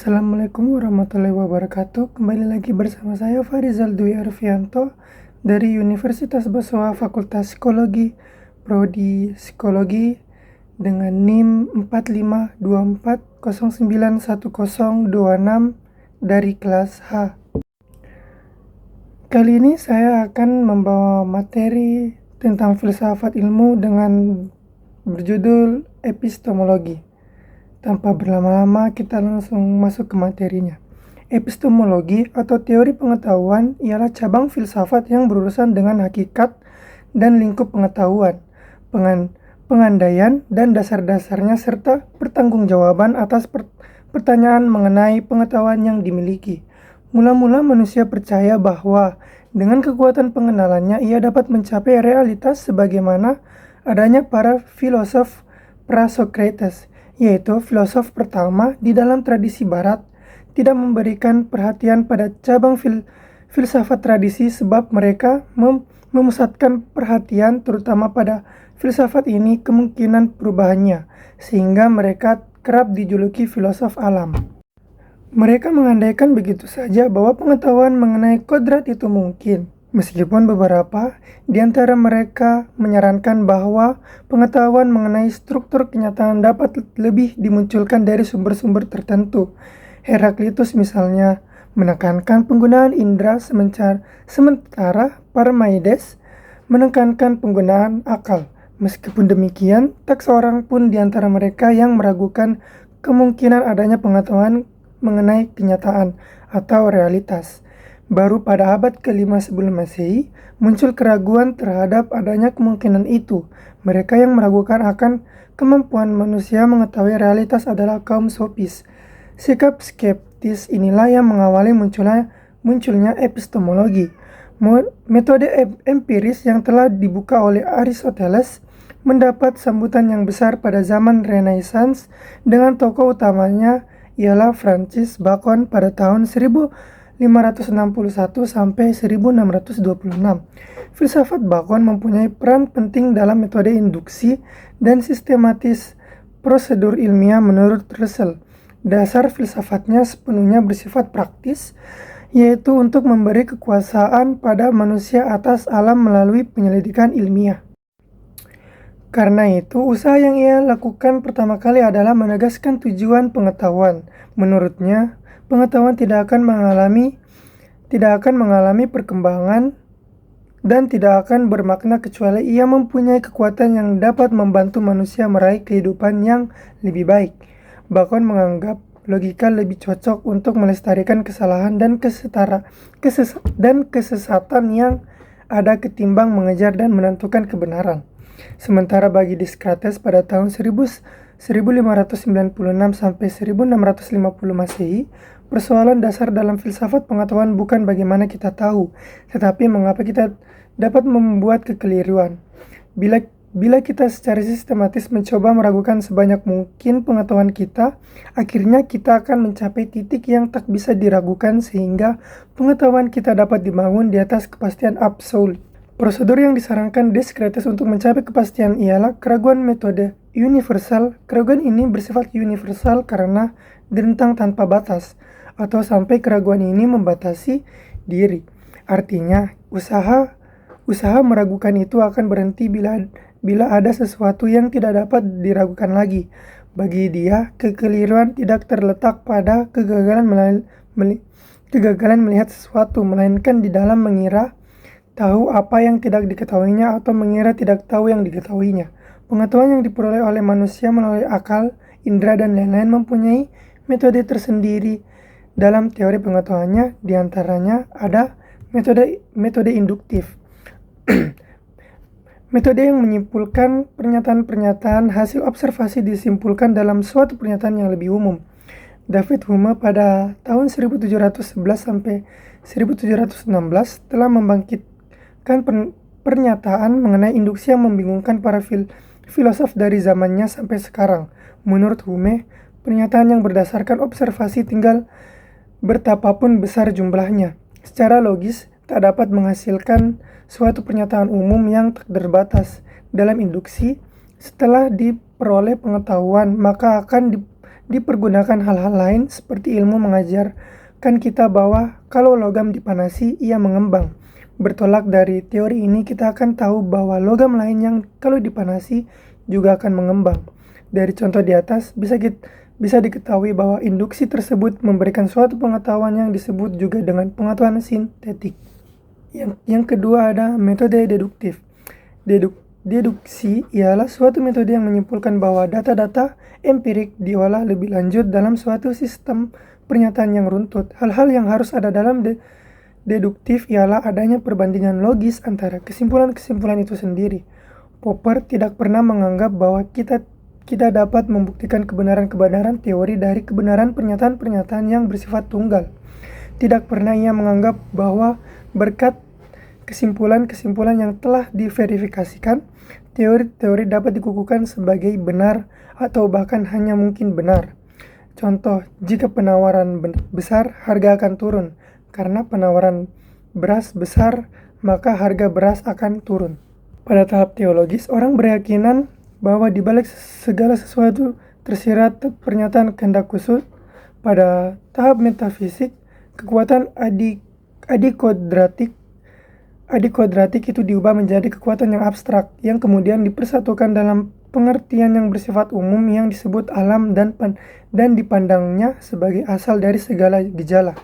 Assalamualaikum warahmatullahi wabarakatuh. Kembali lagi bersama saya Farizal Dwi Arfianto dari Universitas Basoa Fakultas Psikologi, Prodi Psikologi dengan NIM 4524091026 dari kelas H. Kali ini saya akan membawa materi tentang filsafat ilmu dengan berjudul epistemologi. Tanpa berlama-lama, kita langsung masuk ke materinya. Epistemologi atau teori pengetahuan ialah cabang filsafat yang berurusan dengan hakikat dan lingkup pengetahuan, pengandaian dan dasar-dasarnya serta pertanggungjawaban atas pertanyaan mengenai pengetahuan yang dimiliki. Mula-mula manusia percaya bahwa dengan kekuatan pengenalannya ia dapat mencapai realitas sebagaimana adanya para filosof pra-Socrates, yaitu filosof pertama di dalam tradisi barat, tidak memberikan perhatian pada cabang filsafat tradisi sebab mereka memusatkan perhatian terutama pada filsafat ini kemungkinan perubahannya, sehingga mereka kerap dijuluki filosof alam. Mereka mengandaikan begitu saja bahwa pengetahuan mengenai kodrat itu mungkin. Meskipun beberapa di antara mereka menyarankan bahwa pengetahuan mengenai struktur kenyataan dapat lebih dimunculkan dari sumber-sumber tertentu. Heraklitus misalnya menekankan penggunaan indera sementara Parmenides menekankan penggunaan akal. Meskipun demikian, tak seorang pun di antara mereka yang meragukan kemungkinan adanya pengetahuan mengenai kenyataan atau realitas. Baru pada abad ke-5 sebelum Masehi, muncul keraguan terhadap adanya kemungkinan itu. Mereka yang meragukan akan kemampuan manusia mengetahui realitas adalah kaum sofis. Sikap skeptis inilah yang mengawali munculnya epistemologi. Metode empiris yang telah dibuka oleh Aristoteles mendapat sambutan yang besar pada zaman Renaissance dengan tokoh utamanya ialah Francis Bacon pada tahun 1561 sampai 1626. Filsafat Bacon mempunyai peran penting dalam metode induksi dan sistematis prosedur ilmiah menurut Russell. Dasar filsafatnya sepenuhnya bersifat praktis, yaitu untuk memberi kekuasaan pada manusia atas alam melalui penyelidikan ilmiah. Karena itu, usaha yang ia lakukan pertama kali adalah menegaskan tujuan pengetahuan. Menurutnya, pengetahuan tidak akan mengalami perkembangan dan tidak akan bermakna kecuali ia mempunyai kekuatan yang dapat membantu manusia meraih kehidupan yang lebih baik. Bacon menganggap logika lebih cocok untuk melestarikan kesalahan dan kesesatan yang ada ketimbang mengejar dan menentukan kebenaran. Sementara bagi Descartes pada tahun 1596 sampai 1650 Masehi, persoalan dasar dalam filsafat pengetahuan bukan bagaimana kita tahu, tetapi mengapa kita dapat membuat kekeliruan. Bila kita secara sistematis mencoba meragukan sebanyak mungkin pengetahuan kita, akhirnya kita akan mencapai titik yang tak bisa diragukan sehingga pengetahuan kita dapat dibangun di atas kepastian absolut. Prosedur yang disarankan Descartes untuk mencapai kepastian ialah keraguan metode universal. Keraguan ini bersifat universal karena direntang tanpa batas, atau sampai keraguan ini membatasi diri. Artinya, usaha meragukan itu akan berhenti bila ada sesuatu yang tidak dapat diragukan lagi. Bagi dia, kekeliruan tidak terletak pada kegagalan melihat sesuatu, melainkan di dalam mengira tahu apa yang tidak diketahuinya atau mengira tidak tahu yang diketahuinya. Pengetahuan yang diperoleh oleh manusia melalui akal, indera, dan lain-lain mempunyai metode tersendiri dalam teori pengetahuannya. Di antaranya ada metode induktif. Metode yang menyimpulkan pernyataan-pernyataan hasil observasi disimpulkan dalam suatu pernyataan yang lebih umum. David Hume pada tahun 1711 sampai 1716 telah membangkitkan pernyataan mengenai induksi yang membingungkan para filosof dari zamannya sampai sekarang. Menurut Hume, pernyataan yang berdasarkan observasi tinggal betapapun besar jumlahnya, secara logis tak dapat menghasilkan suatu pernyataan umum yang tak terbatas. Dalam induksi, setelah diperoleh pengetahuan, maka akan dipergunakan hal-hal lain seperti ilmu mengajarkan kita bahwa kalau logam dipanasi, ia mengembang. Bertolak dari teori ini, kita akan tahu bahwa logam lain yang kalau dipanasi juga akan mengembang. Dari contoh di atas, bisa diketahui bahwa induksi tersebut memberikan suatu pengetahuan yang disebut juga dengan pengetahuan sintetik. Yang kedua ada metode deduktif. Deduksi ialah suatu metode yang menyimpulkan bahwa data-data empirik diolah lebih lanjut dalam suatu sistem pernyataan yang runtut. Hal-hal yang harus ada dalam deduktif ialah adanya perbandingan logis antara kesimpulan-kesimpulan itu sendiri. Popper tidak pernah menganggap bahwa kita dapat membuktikan kebenaran-kebenaran teori dari kebenaran pernyataan-pernyataan yang bersifat tunggal. Tidak pernah ia menganggap bahwa berkat kesimpulan-kesimpulan yang telah diverifikasikan, teori-teori dapat dikukuhkan sebagai benar atau bahkan hanya mungkin benar. Contoh, jika penawaran besar, harga akan turun. Karena penawaran beras besar, maka harga beras akan turun. Pada tahap teologis, orang berkeyakinan bahwa di balik segala sesuatu tersirat pernyataan kehendak khusus. Pada tahap metafisik, kekuatan adikodratik itu diubah menjadi kekuatan yang abstrak, yang kemudian dipersatukan dalam pengertian yang bersifat umum yang disebut alam dan dipandangnya sebagai asal dari segala gejala.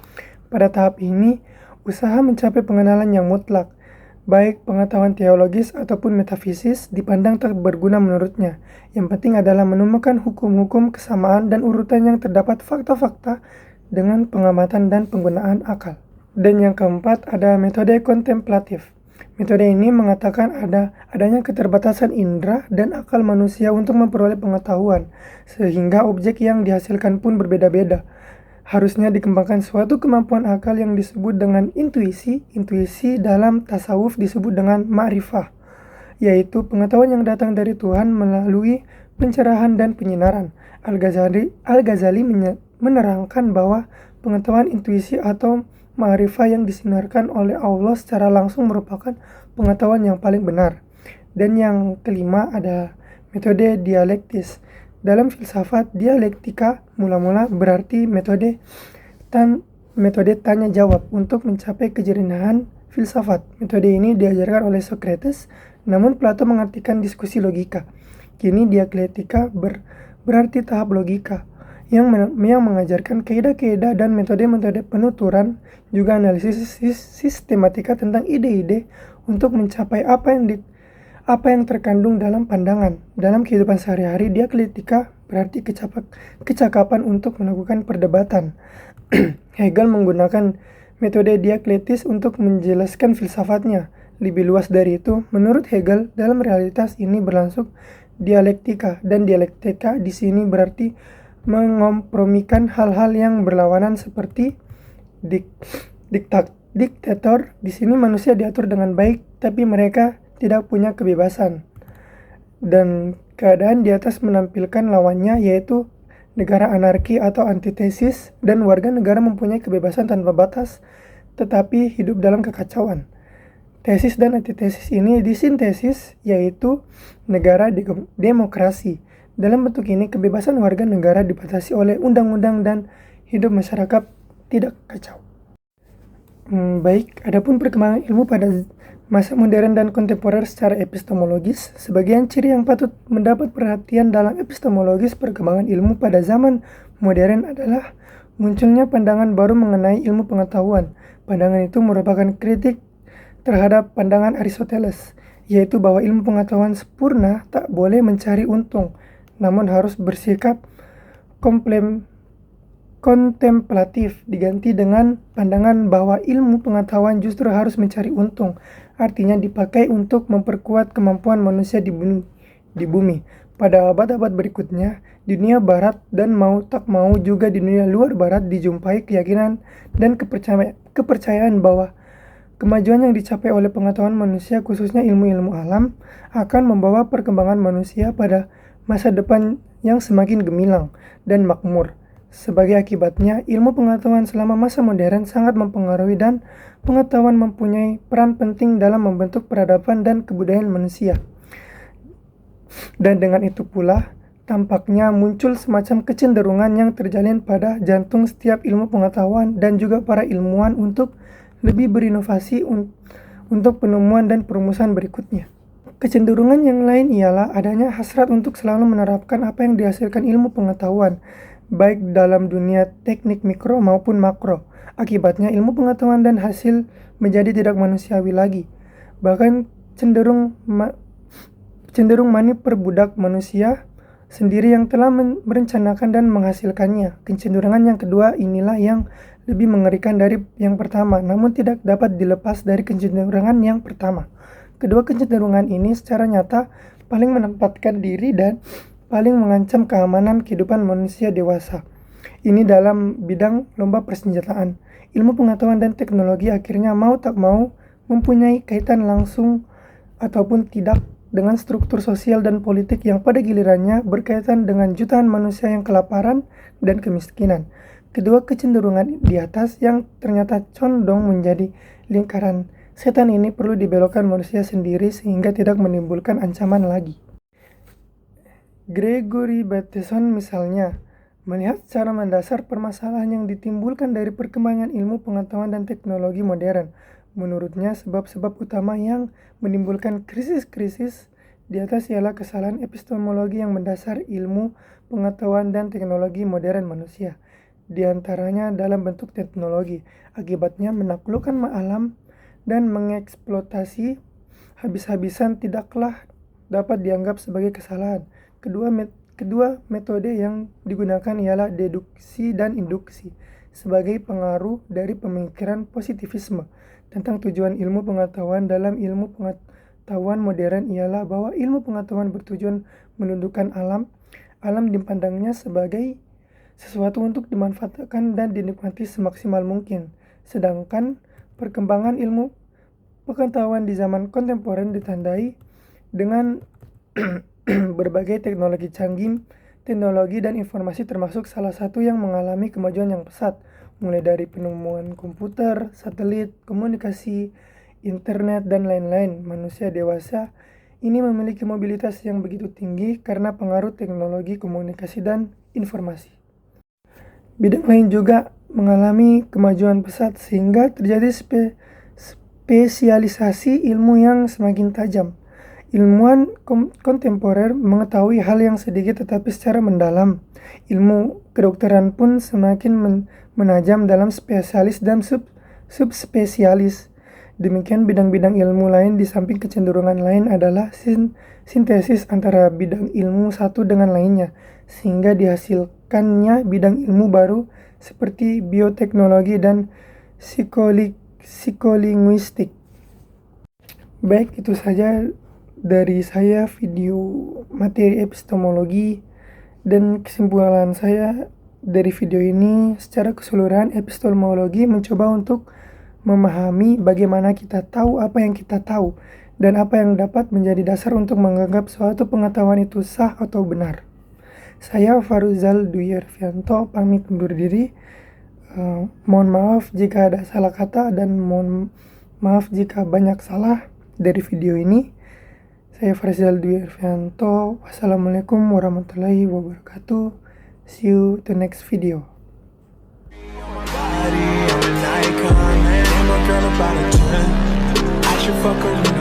Pada tahap ini, usaha mencapai pengenalan yang mutlak, baik pengetahuan teologis ataupun metafisis, dipandang tak berguna menurutnya. Yang penting adalah menemukan hukum-hukum kesamaan dan urutan yang terdapat fakta-fakta dengan pengamatan dan penggunaan akal. Dan yang keempat ada metode kontemplatif. Metode ini mengatakan adanya keterbatasan indera dan akal manusia untuk memperoleh pengetahuan, sehingga objek yang dihasilkan pun berbeda-beda. Harusnya dikembangkan suatu kemampuan akal yang disebut dengan intuisi. Intuisi dalam tasawuf disebut dengan ma'rifah, yaitu pengetahuan yang datang dari Tuhan melalui pencerahan dan penyinaran. Al-Ghazali menerangkan bahwa pengetahuan intuisi atau ma'rifah yang disinarkan oleh Allah secara langsung merupakan pengetahuan yang paling benar. Dan yang kelima ada metode dialektis. Dalam filsafat, dialektika mula-mula berarti metode tanya jawab untuk mencapai kejernihan filsafat. Metode ini diajarkan oleh Socrates, namun Plato mengartikan diskusi logika. Kini dialektika berarti tahap logika yang mengajarkan kaidah-kaidah dan metode-metode penuturan, juga analisis sistematika tentang ide-ide untuk mencapai apa yang terkandung dalam pandangan. Dalam kehidupan sehari-hari, dialektika berarti kecakapan untuk melakukan perdebatan. Hegel menggunakan metode dialektis untuk menjelaskan filsafatnya. Lebih luas dari itu, menurut Hegel, dalam realitas ini berlangsung dialektika, dan dialektika di sini berarti mengompromikan hal-hal yang berlawanan seperti diktator. Di sini manusia diatur dengan baik, tapi mereka tidak punya kebebasan. Dan keadaan di atas menampilkan lawannya, yaitu negara anarki atau antitesis, dan warga negara mempunyai kebebasan tanpa batas, tetapi hidup dalam kekacauan. Tesis dan antitesis ini disintesis, yaitu negara demokrasi. Dalam bentuk ini, kebebasan warga negara dibatasi oleh undang-undang dan hidup masyarakat tidak kacau. Baik, adapun perkembangan ilmu pada masa modern dan kontemporer secara epistemologis, sebagian ciri yang patut mendapat perhatian dalam epistemologis perkembangan ilmu pada zaman modern adalah munculnya pandangan baru mengenai ilmu pengetahuan. Pandangan itu merupakan kritik terhadap pandangan Aristoteles, yaitu bahwa ilmu pengetahuan sempurna tak boleh mencari untung, namun harus bersikap kontemplatif, diganti dengan pandangan bahwa ilmu pengetahuan justru harus mencari untung, artinya dipakai untuk memperkuat kemampuan manusia di bumi. Pada abad-abad berikutnya, di dunia barat dan mau tak mau juga di dunia luar barat dijumpai keyakinan dan kepercayaan bahwa kemajuan yang dicapai oleh pengetahuan manusia, khususnya ilmu-ilmu alam, akan membawa perkembangan manusia pada masa depan yang semakin gemilang dan makmur. Sebagai akibatnya, ilmu pengetahuan selama masa modern sangat mempengaruhi dan pengetahuan mempunyai peran penting dalam membentuk peradaban dan kebudayaan manusia. Dan dengan itu pula, tampaknya muncul semacam kecenderungan yang terjalin pada jantung setiap ilmu pengetahuan dan juga para ilmuwan untuk lebih berinovasi untuk penemuan dan perumusan berikutnya. Kecenderungan yang lain ialah adanya hasrat untuk selalu menerapkan apa yang dihasilkan ilmu pengetahuan, baik dalam dunia teknik mikro maupun makro. Akibatnya ilmu pengetahuan dan hasil menjadi tidak manusiawi lagi, bahkan cenderung perbudak manusia sendiri yang telah merencanakan dan menghasilkannya. Kecenderungan yang kedua inilah yang lebih mengerikan dari yang pertama, namun tidak dapat dilepas dari kecenderungan yang pertama. Kedua kecenderungan ini secara nyata paling menempatkan diri dan paling mengancam keamanan kehidupan manusia dewasa. Ini dalam bidang lomba persenjataan. Ilmu pengetahuan dan teknologi akhirnya mau tak mau mempunyai kaitan langsung ataupun tidak dengan struktur sosial dan politik yang pada gilirannya berkaitan dengan jutaan manusia yang kelaparan dan kemiskinan. Kedua kecenderungan di atas yang ternyata condong menjadi lingkaran setan ini perlu dibelokkan manusia sendiri sehingga tidak menimbulkan ancaman lagi. Gregory Bateson misalnya melihat secara mendasar permasalahan yang ditimbulkan dari perkembangan ilmu pengetahuan dan teknologi modern. Menurutnya, sebab-sebab utama yang menimbulkan krisis-krisis di atas ialah kesalahan epistemologi yang mendasar ilmu pengetahuan dan teknologi modern manusia, di antaranya dalam bentuk teknologi. Akibatnya menaklukkan alam dan mengeksploitasi habis-habisan tidaklah dapat dianggap sebagai kesalahan. Kedua metode yang digunakan ialah deduksi dan induksi sebagai pengaruh dari pemikiran positivisme tentang tujuan ilmu pengetahuan. Dalam ilmu pengetahuan modern ialah bahwa ilmu pengetahuan bertujuan menundukkan alam. Alam dipandangnya sebagai sesuatu untuk dimanfaatkan dan dinikmati semaksimal mungkin. Sedangkan perkembangan ilmu pengetahuan di zaman kontemporer ditandai dengan berbagai teknologi canggih, teknologi dan informasi termasuk salah satu yang mengalami kemajuan yang pesat, mulai dari penemuan komputer, satelit, komunikasi, internet, dan lain-lain. Manusia dewasa ini memiliki mobilitas yang begitu tinggi karena pengaruh teknologi komunikasi dan informasi. Bidang lain juga mengalami kemajuan pesat sehingga terjadi spesialisasi ilmu yang semakin tajam. Ilmuwan kontemporer mengetahui hal yang sedikit tetapi secara mendalam. Ilmu kedokteran pun semakin menajam dalam spesialis dan subspesialis. Demikian bidang-bidang ilmu lain di samping kecenderungan lain adalah sintesis antara bidang ilmu satu dengan lainnya, sehingga dihasilkannya bidang ilmu baru seperti bioteknologi dan psikolinguistik. Baik, itu saja dari saya video materi epistemologi, dan kesimpulan saya dari video ini secara keseluruhan epistemologi mencoba untuk memahami bagaimana kita tahu apa yang kita tahu dan apa yang dapat menjadi dasar untuk menganggap suatu pengetahuan itu sah atau benar. Saya Faruzal Dwi Arfianto pamit undur diri. Mohon maaf jika ada salah kata dan mohon maaf jika banyak salah dari video ini. Saya Faruzal Dwi Arfianto. Wassalamualaikum warahmatullahi wabarakatuh. See you the next video. Girl about a 10. I should fuck her